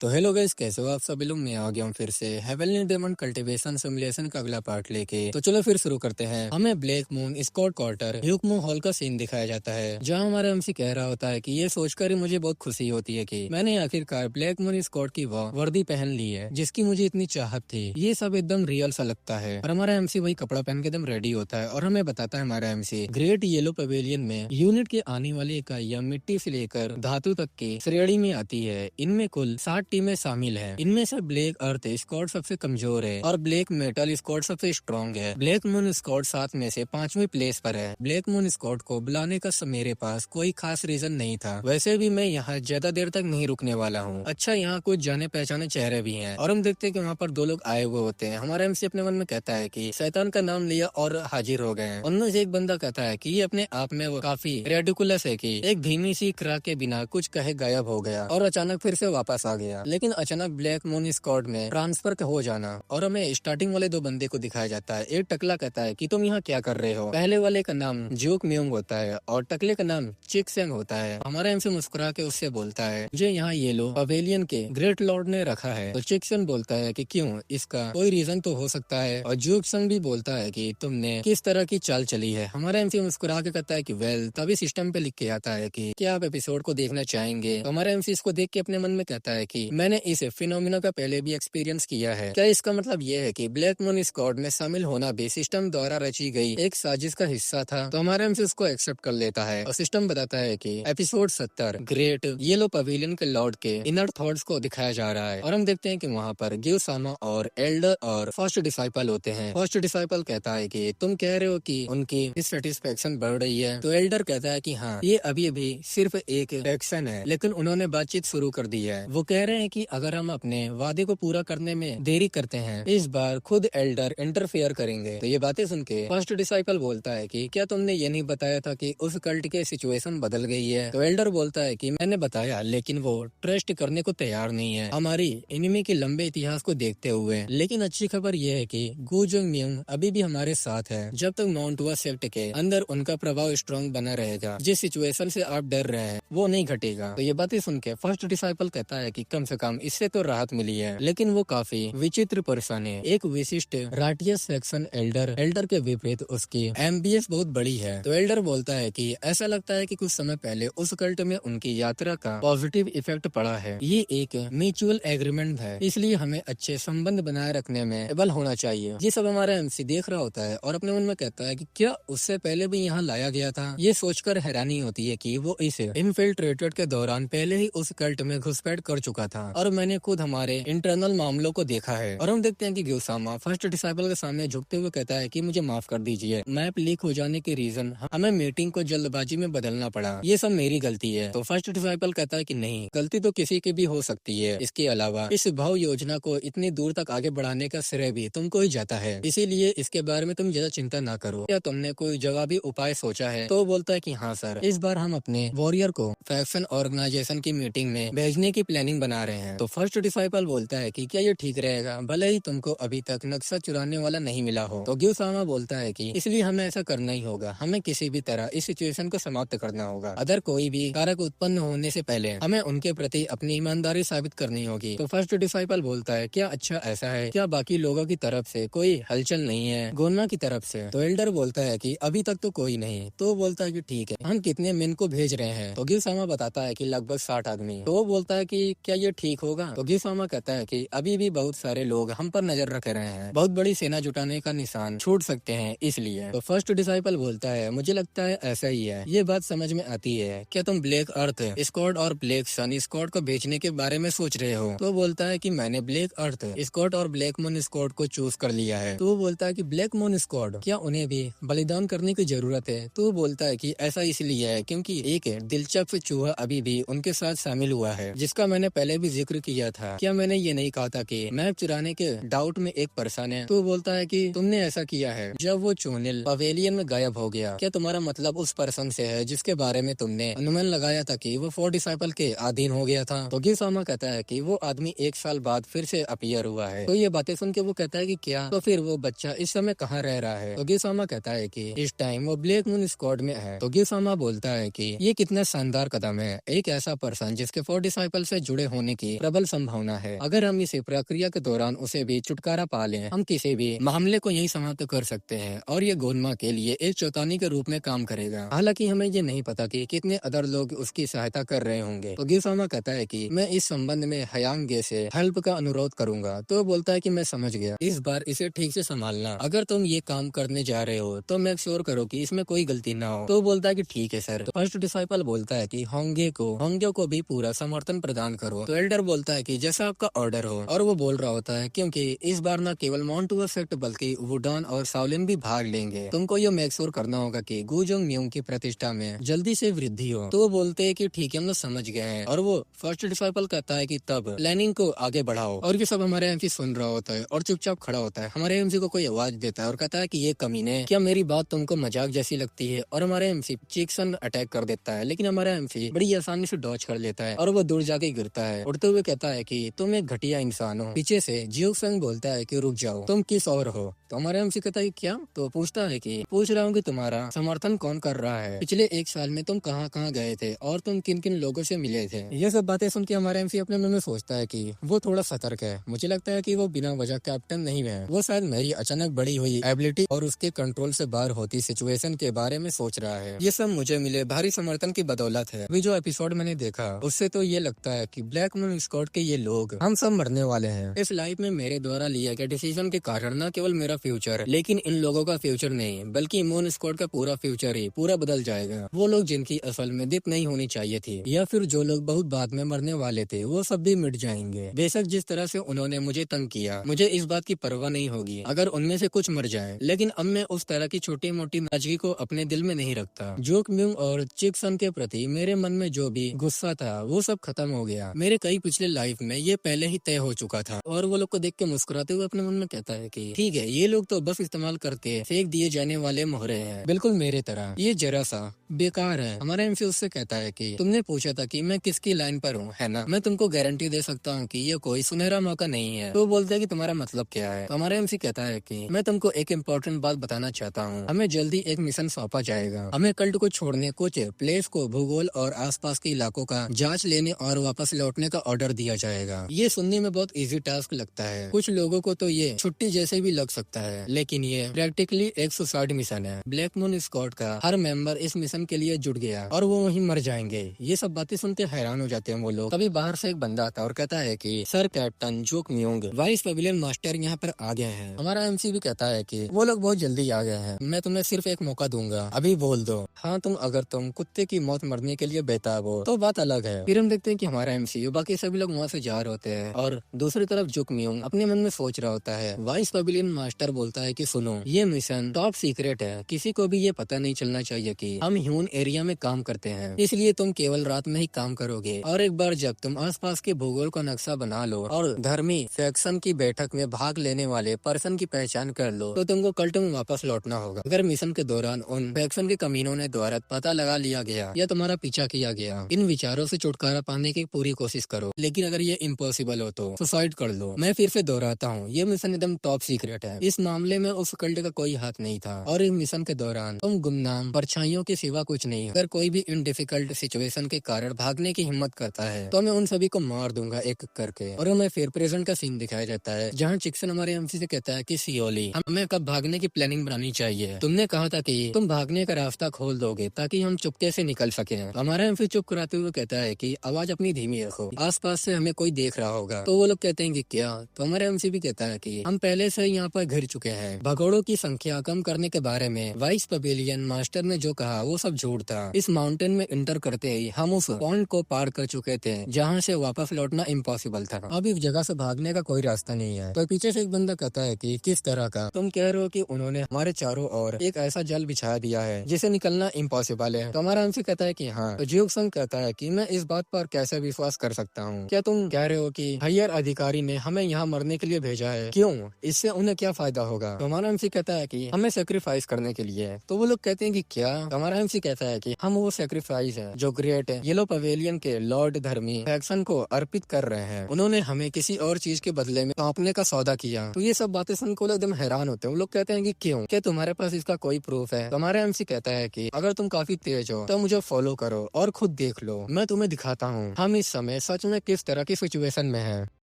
तो hello guys, कैसे हो आप सभी लोग। मैं आ गया हूँ फिर से हेवनली डेमन कल्टीवेशन सिमुलेशन का अगला पार्ट लेके। तो चलो फिर शुरू करते हैं। हमें ब्लैक मून स्कॉट क्वार्टर ह्यूकमो हॉल का सीन दिखाया जाता है, जहाँ हमारा एमसी कह रहा होता है कि ये सोचकर ही मुझे बहुत खुशी होती है कि मैंने आखिरकार ब्लैक मून स्कॉट की वह वर्दी पहन ली है जिसकी मुझे इतनी चाहत थी। ये सब एकदम रियल सा लगता है और हमारा एमसी वही कपड़ा पहन के एकदम रेडी होता है और हमें बताता है हमारा एमसी ग्रेट येलो पवेलियन में यूनिट के आने वाली इकाइयां मिट्टी से लेकर धातु तक की श्रेणी में आती है। इनमें कुल 60 टीमें शामिल हैं। इनमें से ब्लैक अर्थ स्क्वाड सबसे कमजोर है और ब्लैक मेटल स्क्वाड सबसे स्ट्रॉन्ग है। ब्लैक मून स्क्वाड 7 में से 5वीं प्लेस पर है। ब्लैक मून स्क्वाड को बुलाने का मेरे पास कोई खास रीजन नहीं था। वैसे भी मैं यहाँ ज्यादा देर तक नहीं रुकने वाला हूँ। अच्छा, यहाँ कुछ जाने पहचाने चेहरे भी हैं और हम देखते हैं कि वहाँ पर 2 लोग आए हुए होते हैं। हमारा एमसी अपने मन में कहता है कि शैतान का नाम लिया और हाजिर हो गए। उनमें से एक बंदा कहता है कि ये अपने आप में वो काफी रेडिकुलस है कि एक धीमी सी क्रैक के बिना कुछ कहे गायब हो गया और अचानक फिर से वापस आ गया। लेकिन अचानक ब्लैक मून स्क्वाड में ट्रांसफर हो जाना और हमें स्टार्टिंग वाले 2 बंदे को दिखाया जाता है। एक टकला कहता है कि तुम यहाँ क्या कर रहे हो। पहले वाले का नाम जोक म्यूंग होता है और टकले का नाम चिक सेंग होता है। हमारा एमसी मुस्कुरा के उससे बोलता है, मुझे यहाँ येलो पवेलियन के ग्रेट लॉर्ड ने रखा है। तो चिक सेंग बोलता है कि क्यों, इसका कोई रीजन तो हो सकता है। और जोक सेंग भी बोलता है कि तुमने किस तरह की चाल चली है। हमारा एमसी मुस्कुरा के कहता है कि वेल, तभी सिस्टम पे लिख के आता है कि क्या आप एपिसोड को देखना चाहेंगे। तो हमारा एमसी इसको देख के अपने मन में कहता है कि मैंने इस फिनोमिना का पहले भी एक्सपीरियंस किया है। क्या इसका मतलब ये है कि ब्लैक मून स्क्वाड में शामिल होना भी सिस्टम द्वारा रची गई एक साजिश का हिस्सा था। तो हमारे एमसी उसको एक्सेप्ट कर लेता है और सिस्टम बताता है कि एपिसोड 70 ग्रेट येलो पवेलियन के लॉर्ड के इनर थॉट्स को दिखाया जा रहा है और हम देखते हैं कि वहाँ पर गिव सामा और एल्डर और फर्स्ट डिसाइपल होते हैं। फर्स्ट डिसाइपल कहता है कि तुम कह रहे हो कि उनकी सेटिस्फेक्शन बढ़ रही है। तो एल्डर कहता है कि हाँ, ये अभी अभी सिर्फ एक एक्शन है, लेकिन उन्होंने बातचीत शुरू कर दी है। वो कह रहे हैं कि अगर हम अपने वादे को पूरा करने में देरी करते हैं, इस बार खुद एल्डर इंटरफेयर करेंगे। तो ये बातें सुन के फर्स्ट डिसाइपल बोलता है कि क्या तुमने ये नहीं बताया था कि उस कल्ट के सिचुएशन बदल गई है। तो एल्डर बोलता है कि मैंने बताया, लेकिन वो ट्रस्ट करने को तैयार नहीं है हमारी एनिमी के लंबे इतिहास को देखते हुए। लेकिन अच्छी खबर यह है कि गु जोंग म्यूंग अभी भी हमारे साथ है। जब तक माउंट हुआ सेक्ट के अंदर उनका प्रभाव स्ट्रॉन्ग बना रहेगा, जिस सिचुएशन से आप डर रहे हैं वो नहीं घटेगा। तो ये बातें सुन के फर्स्ट डिसाइपल कहता है कि कम से कम इससे तो राहत मिली है, लेकिन वो काफी विचित्र पर्सन है। एक विशिष्ट राटियस सेक्शन एल्डर के विपरीत उसकी एमबीएस बहुत बड़ी है। तो एल्डर बोलता है कि ऐसा लगता है कि कुछ समय पहले उस कल्ट में उनकी यात्रा का पॉजिटिव इफेक्ट पड़ा है। ये एक म्यूचुअल एग्रीमेंट है, इसलिए हमें अच्छे संबंध बनाए रखने में एबल होना चाहिए। ये सब हमारा एमसी देख रहा होता है और अपने मन में कहता है कि क्या उससे पहले भी यहाँ लाया गया था। ये सोचकर हैरानी होती है कि वो इस इनफिल्ट्रेटेड के दौरान पहले ही उस कल्ट में घुसपैठ कर चुका था और मैंने खुद हमारे इंटरनल मामलों को देखा है। और हम देखते हैं कि ग्योसामा फर्स्ट डिसाइपल के सामने झुकते हुए कहता है कि मुझे माफ कर दीजिए, मैप लीक हो जाने के रीजन हमें मीटिंग को जल्दबाजी में बदलना पड़ा, ये सब मेरी गलती है। तो फर्स्ट डिसाइपल कहता है कि नहीं, गलती तो किसी की भी हो सकती है। इसके अलावा इस भाव योजना को इतनी दूर तक आगे बढ़ाने का श्रेय भी तुमको ही जाता है, इसीलिए इसके बारे में तुम ज्यादा चिंता ना करो। क्या तुमने कोई जवाबी उपाय सोचा है। तो बोलता है कि हाँ सर, इस बार हम अपने वॉरियर को फैक्शन ऑर्गेनाइजेशन की मीटिंग में भेजने की प्लानिंग बना रहे हैं। तो फर्स्ट डिसाइपल बोलता है कि क्या ये ठीक रहेगा, भले ही तुमको अभी तक नक्शा चुराने वाला नहीं मिला हो। तो ग्योसामा बोलता है कि इसलिए हमें ऐसा करना ही होगा, हमें किसी भी तरह इस सिचुएशन को समाप्त करना होगा। अगर कोई भी कारक उत्पन्न होने से पहले हमें उनके प्रति अपनी ईमानदारी साबित करनी होगी। तो फर्स्ट डिसाइपल बोलता है, क्या अच्छा ऐसा है, क्या बाकी लोगों की तरफ से कोई हलचल नहीं है गोन्ना की तरफ से। तो एल्डर बोलता है कि अभी तक तो कोई नहीं। तो बोलता है कि ठीक है, हम कितने मेन को भेज रहे हैं। तो ग्योसामा बताता है कि लगभग 60 आदमी। तो वो बोलता है कि क्या ये ठीक होगा। तो ग्योसामा कहता है कि अभी भी बहुत सारे लोग हम पर नजर रख रहे हैं, बहुत बड़ी सेना जुटाने का निशान छूट सकते हैं इसलिए। तो फर्स्ट डिसाइपल बोलता है, मुझे लगता है ऐसा ही है, ये बात समझ में आती है। क्या तुम ब्लैक अर्थ स्क्वाड और ब्लैक सन स्क्वाड को भेजने के बारे में सोच रहे हो। तो बोलता है कि मैंने ब्लैक अर्थ स्क्वाड और ब्लैक मून स्क्वाड को चूज कर लिया है। तो वो बोलता है कि ब्लैक मून स्क्वाड, क्या उन्हें भी बलिदान करने की जरूरत है। तो वो बोलता है कि ऐसा इसलिए है क्योंकि एक दिलचस्प चूहा अभी भी उनके साथ शामिल हुआ है, जिसका मैंने पहले भी जिक्र किया था। क्या मैंने ये नहीं कहा था कि मैप चुराने के डाउट में एक पर्सन है। तो बोलता है कि तुमने ऐसा किया है जब वो चूनिल पवेलियन में गायब हो गया। क्या तुम्हारा मतलब उस पर्सन से है जिसके बारे में तुमने अनुमान लगाया था कि वो 4 डिसाइपल के अधीन हो गया था। तो ग्योसामा कहता है कि वो आदमी 1 साल बाद फिर से अपीयर हुआ है। तो ये बातें सुन के वो कहता है कि क्या, तो फिर वो बच्चा इस समय कहाँ रह रहा है। तो ग्योसामा कहता है कि इस टाइम वो ब्लैक मून स्क्वाड में है। तो ग्योसामा बोलता है कि ये कितना शानदार कदम है, एक ऐसा पर्सन जिसके 4 डिसाइपल से जुड़े होने होने की प्रबल संभावना है। अगर हम इसे प्रक्रिया के दौरान उसे भी छुटकारा पा लें, हम किसी भी मामले को यही समाप्त कर सकते हैं और ये गोनमा के लिए एक चेतावनी के रूप में काम करेगा। हालांकि हमें ये नहीं पता कि कितने अदर लोग उसकी सहायता कर रहे होंगे। तो गिसामा कहता है कि मैं इस संबंध में हयांगे से हेल्प का अनुरोध करूंगा। तो बोलता है कि मैं समझ गया, इस बार इसे ठीक से संभालना। अगर तुम ये काम करने जा रहे हो तो मेक श्योर करो कि इसमें कोई गलती ना हो। तो बोलता है कि ठीक है सर। तो फर्स्ट डिसाइपल बोलता है कि होंगे को भी पूरा समर्थन प्रदान करो। तो एल्डर बोलता है कि जैसा आपका ऑर्डर हो। और वो बोल रहा होता है क्योंकि इस बार न केवल मॉन्टुआ सेक्ट बल्कि वुडान और सावलिन भी भाग लेंगे। तुमको ये मेक श्योर करना होगा कि गुजोंग म्यूंग की प्रतिष्ठा में जल्दी से वृद्धि हो। तो वो बोलते है कि ठीक है, हम लोग समझ गए हैं। और वो फर्स्ट डिसाइपल कहता है कि तब प्लानिंग को आगे बढ़ाओ। और ये सब हमारे एमसी सुन रहा होता है और चुपचाप खड़ा होता है। हमारे एमसी को कोई आवाज देता है और कहता है कि ये कमीने, क्या मेरी बात तुमको मजाक जैसी लगती है? और हमारे एमसी चिक्सन अटैक कर देता है, लेकिन हमारा एमसी बड़ी आसानी से डॉज कर लेता है और वो दूर जाके गिरता है। उड़ते हुए कहता है कि तुम एक घटिया इंसान हो। पीछे से जियोक संग बोलता है कि रुक जाओ, तुम किस और हो? तो हमारा एमसी कहता है क्या? तो पूछता है कि पूछ रहा हूँ कि तुम्हारा समर्थन कौन कर रहा है? पिछले एक साल में तुम कहाँ कहाँ गए थे और तुम किन किन लोगों से मिले थे? ये सब बातें सुन के हमारा एमसी अपने मन में सोचता है कि वो थोड़ा सतर्क है। मुझे लगता है कि वो बिना वजह कैप्टन नहीं है। वो शायद मेरी अचानक बड़ी हुई एबिलिटी और उसके कंट्रोल से बाहर होती सिचुएशन के बारे में सोच रहा है। ये सब मुझे मिले भारी समर्थन की बदौलत है। अभी जो एपिसोड मैंने देखा उससे तो ये लगता है कि ब्लैक मून स्क्वाड के ये लोग हम सब मरने वाले हैं। इस लाइफ में मेरे द्वारा लिया गया डिसीजन के कारण न केवल मेरा फ्यूचर, लेकिन इन लोगों का फ्यूचर नहीं बल्कि मून स्क्वाड का पूरा फ्यूचर ही पूरा बदल जाएगा। वो लोग जिनकी असल में दिप नहीं होनी चाहिए थी, या फिर जो लोग बहुत बाद में मरने वाले थे, वो सब भी मिट जाएंगे। बेशक जिस तरह से उन्होंने मुझे तंग किया, मुझे इस बात की परवाह नहीं होगी अगर उनमें से कुछ मर जाए। लेकिन अब मैं उस तरह की छोटी मोटी नाराजगी को अपने दिल में नहीं रखता। जोक म्यूंग और चिकसन के प्रति मेरे मन में जो भी गुस्सा था वो सब खत्म हो गया। मेरे कई पिछले लाइफ में ये पहले ही तय हो चुका था। और वो लोग को देख के मुस्कुराते हुए अपने मन में कहता है कि ठीक है, ये लोग तो बस इस्तेमाल करके फेंक दिए जाने वाले मोहरे हैं, बिल्कुल मेरे तरह। ये जरा सा बेकार है। हमारा एमसी उससे कहता है कि तुमने पूछा था कि मैं किसकी लाइन पर हूँ, है ना? मैं तुमको गारंटी दे सकता हूँ कि ये कोई सुनहरा मौका नहीं है। तो बोलते हैं कि तुम्हारा मतलब क्या है? तो हमारा एमसी कहता है कि मैं तुमको एक इम्पोर्टेंट बात बताना चाहता हूँ। हमें जल्दी एक मिशन सौंपा जाएगा। हमें कल्ट को छोड़ने, कुछ प्लेस को, भूगोल और आसपास के इलाकों का जांच लेने और वापस लौटने का ऑर्डर दिया जाएगा। ये सुनने में बहुत इजी टास्क लगता है। कुछ लोगों को तो ये छुट्टी जैसे भी लग सकता है, लेकिन ये प्रैक्टिकली एक सुसाइड मिशन है। ब्लैक मून स्क्वाड का हर मेंबर इस मिशन के लिए जुट गया और वो वहीं मर जाएंगे। ये सब बातें सुन के हैरान हो जाते हैं वो लोग। तभी बाहर से एक बंदा आता है और कहता है कि sir captain joke Mueang, vice pavilion master यहाँ पर आ गए हैं। हमारा एमसी भी कहता है कि वो लोग बहुत जल्दी आ गए हैं, मैं तुम्हें सिर्फ एक मौका दूंगा, अभी बोल दो हाँ अगर तुम कुत्ते की मौत मरने के लिए बेताब हो तो बात अलग है। फिर हम देखते हैं कि हमारा एमसी बाकी सभी लोग वहाँ से जा रहे होते हैं और दूसरी तरफ जोक म्यूंग अपने मन में सोच रहा होता है। वाइस पवेलियन मास्टर बोलता है कि सुनो, ये मिशन टॉप सीक्रेट है, किसी को भी ये पता नहीं चलना चाहिए कि हम ह्यून एरिया में काम करते हैं, इसलिए तुम केवल रात में ही काम करोगे। और एक बार जब तुम आसपास के भूगोल का नक्शा बना लो और धर्मी फैक्शन की बैठक में भाग लेने वाले पर्सन की पहचान कर लो तो तुमको कल्ट में वापस लौटना होगा। अगर मिशन के दौरान उन फैक्शन के कमीनों ने द्वारा पता लगा लिया गया या तुम्हारा पीछा किया गया, इन विचारों से छुटकारा पाने की पूरी कोशिश करो, लेकिन अगर ये इम्पॉसिबल हो तो सुसाइड कर लो। मैं फिर से दोहराता हूँ, ये मिशन एकदम टॉप सीक्रेट है। इस मामले में उस कल्ट का कोई हाथ नहीं था और इस मिशन के दौरान तुम गुमनाम परछाइयों के सिवा कुछ नहीं हो। अगर कोई भी इन डिफिकल्ट सिचुएशन के कारण भागने की हिम्मत करता है तो मैं उन सभी को मार दूंगा एक करके। और हमें फिर प्रेजेंट का सीन दिखाया जाता है जहाँ चिक्सन हमारे एमसी से कहता है कि सियोली, हमें कब भागने की प्लानिंग बनानी चाहिए? तुमने कहा था कि तुम भागने का रास्ता खोल दोगे ताकि हम चुपके से निकल सके। हमारा एमसी चुप कराते हुए कहता है कि आवाज अपनी धीमी रखो, आसपास से हमें कोई देख रहा होगा। तो वो लोग कहते हैं कि क्या? तो हमारा एमसी भी कहता है कि हम पहले से यहाँ पर घिर चुके हैं। भगोड़ों की संख्या कम करने के बारे में वाइस पवेलियन मास्टर ने जो कहा वो सब झूठ था। इस माउंटेन में इंटर करते ही हम उस पॉइंट को पार कर चुके थे जहाँ से वापस लौटना इम्पॉसिबल था। अब इस जगह से भागने का कोई रास्ता नहीं है। तो पीछे से एक बंदा कहता है कि किस तरह का? तुम कह रहे हो कि उन्होंने हमारे चारों ओर एक ऐसा जल बिछा दिया है जिसे निकलना इम्पॉसिबल है। तो हमारा एमसी कहता है कि हाँ। तो जियोक संग कहता है कि मैं इस बात पर कैसे विश्वास कर सकता हूँ? क्या तुम कह रहे हो कि हायर अधिकारी ने हमें यहाँ मरने के लिए भेजा है? क्यों? इससे उन्हें क्या फायदा फायदा होगा। तो हमारा एमसी कहता है कि हमें सेक्रीफाइस करने के लिए। तो वो लोग कहते हैं कि क्या? हमारा एमसी कहता है कि हम वो सेक्रीफाइस है जो ग्रेट येलो पवेलियन के लॉर्ड धर्मी फैक्शन को अर्पित कर रहे हैं। उन्होंने हमें किसी और चीज के बदले में सौंपने का सौदा किया। तो ये सब बातें सुनकर लोग एकदम हैरान होते हैं। वो लोग कहते हैं कि क्यों? क्या तुम्हारे पास इसका कोई प्रूफ है? तो हमारा एमसी कहता है कि अगर तुम काफी तेज हो तो मुझे फॉलो करो और खुद देख लो, मैं तुम्हें दिखाता हूँ हम इस समय सच में किस तरह की सिचुएशन में हैं।